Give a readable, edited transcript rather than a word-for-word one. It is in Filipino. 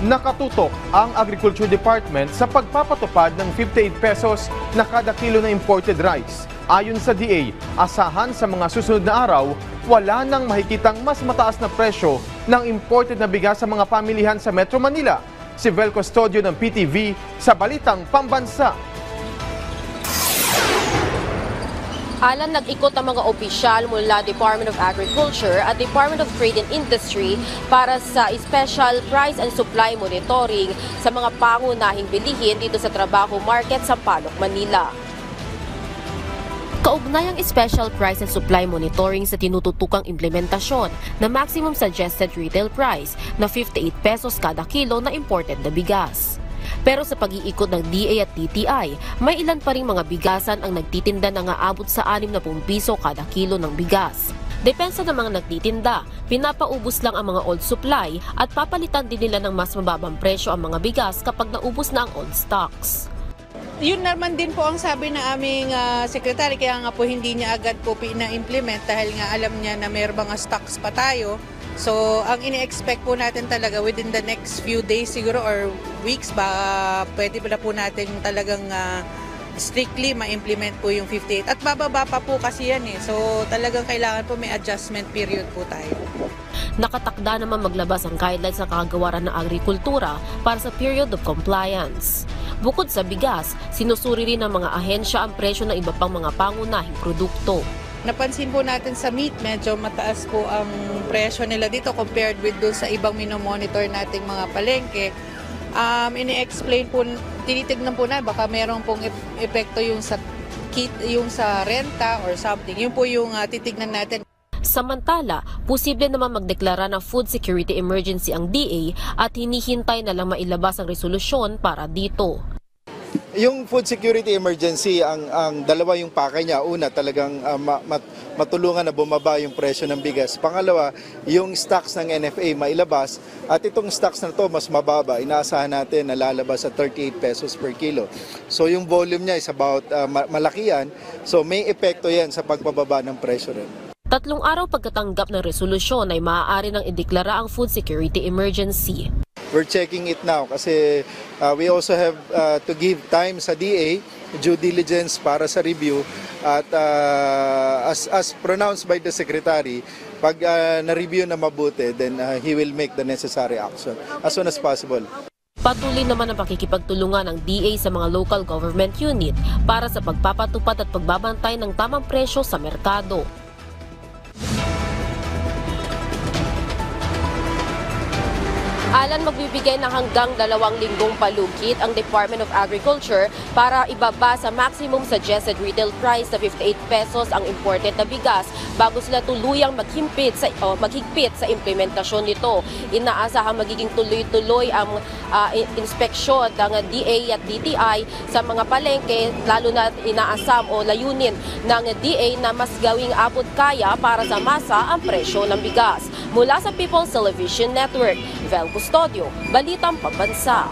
Nakatutok ang Agriculture Department sa pagpapatupad ng 58 pesos na kada kilo ng imported rice. Ayon sa DA, asahan sa mga susunod na araw, wala nang makikitang mas mataas na presyo ng imported na bigas sa mga pamilihan sa Metro Manila. Si Vel Custodio ng PTV sa Balitang Pambansa. Alan, nag-ikot ang mga opisyal mula Department of Agriculture at Department of Trade and Industry para sa special price and supply monitoring sa mga pangunahing bilihin dito sa Trabaho Market, Sampaloc, Manila. Kaugnay ang special price and supply monitoring sa tinututukang implementasyon na maximum suggested retail price na 58 pesos kada kilo na imported na bigas. Pero sa pag-iikot ng DA at TTI, may ilan pa ring mga bigasan ang nagtitinda na aabot sa 60 piso kada kilo ng bigas. Depensa ng mga nagtitinda, pinapaubos lang ang mga old supply at papalitan din nila ng mas mababang presyo ang mga bigas kapag naubos na ang old stocks. Yun naman din po ang sabi na aming sekretary, kaya nga po hindi niya agad po pina-implement dahil nga alam niya na may mga stocks pa tayo. So, ang ini-expect po natin talaga within the next few days siguro or weeks ba, pwede pala po natin talagang strictly ma-implement po yung 58. At bababa pa po kasi yan eh. So, talagang kailangan po may adjustment period po tayo. Nakatakda naman maglabas ang guidelines sa kagawaran ng agrikultura para sa period of compliance. Bukod sa bigas, sinusuri rin ng mga ahensya ang presyo ng iba pang mga pangunahing produkto. Napansin po natin sa meat, medyo mataas po ang presyo nila dito compared with dun sa ibang minomonitor nating mga palengke. Ini-explain po, tinitignan po na baka meron pong epekto yung sa yung sa renta or something. Yun po yung titignan natin. Samantala, posible naman magdeklara ng food security emergency ang DA at hinihintay na lang mailabas ang resolusyon para dito. Yung food security emergency, ang dalawa yung pakay niya. Una, talagang matulungan na bumaba yung presyo ng bigas. Pangalawa, yung stocks ng NFA mailabas. At itong stocks na to mas mababa. Inaasahan natin na lalabas sa 38 pesos per kilo. So yung volume niya is about malaki yan. So may epekto yan sa pagbababa ng presyo rin. 3 araw pagkatanggap ng resolusyon ay maaari nang ideklara ang food security emergency. We're checking it now kasi we also have to give time sa DA, due diligence para sa review at as pronounced by the Secretary, pag na-review na mabuti, then he will make the necessary action as soon as possible. Patuloy naman ang pakikipagtulungan ng DA sa mga local government unit para sa pagpapatupad at pagbabantay ng tamang presyo sa merkado. Alan, magbibigay ng hanggang 2 linggong palugit ang Department of Agriculture para ibaba sa maximum suggested retail price na 58 pesos ang imported na bigas bago sila tuluyang maghigpit sa implementasyon nito. Inaasahang magiging tuloy-tuloy ang inspeksyon ng DA at DTI sa mga palengke, lalo na inaasam o layunin ng DA na mas gawing abot kaya para sa masa ang presyo ng bigas. Mula sa People's Television Network, Vel Custodio, Balitang Pambansa.